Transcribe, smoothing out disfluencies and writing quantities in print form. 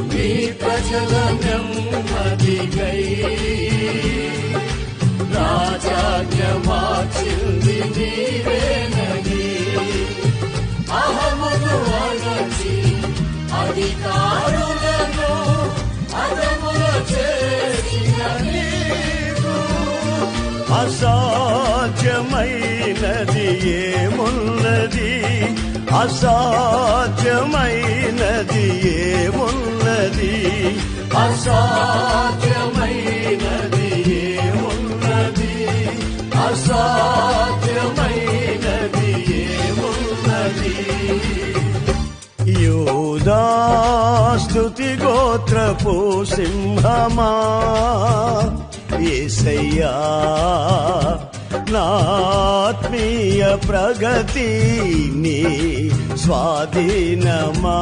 నీ ప్రజల నెమ్మదికై రాజాజ్ఞ మార్చింది నీవేనని అహమును అణచి అధికారులను అదముల చేసిన నీకు అసాధ్యమైనది ఏమున్నది, అసాధ్యమైనది ఏమున్నది, అసాధ్యమైనది ఏమున్నది, అసాధ్యమైనది ఏమున్నది. యూదా స్తుతి గోత్రపు సింహమా యేసయ్యా, నా ఆత్మీయ ప్రగతి నీ స్వాధీనమా.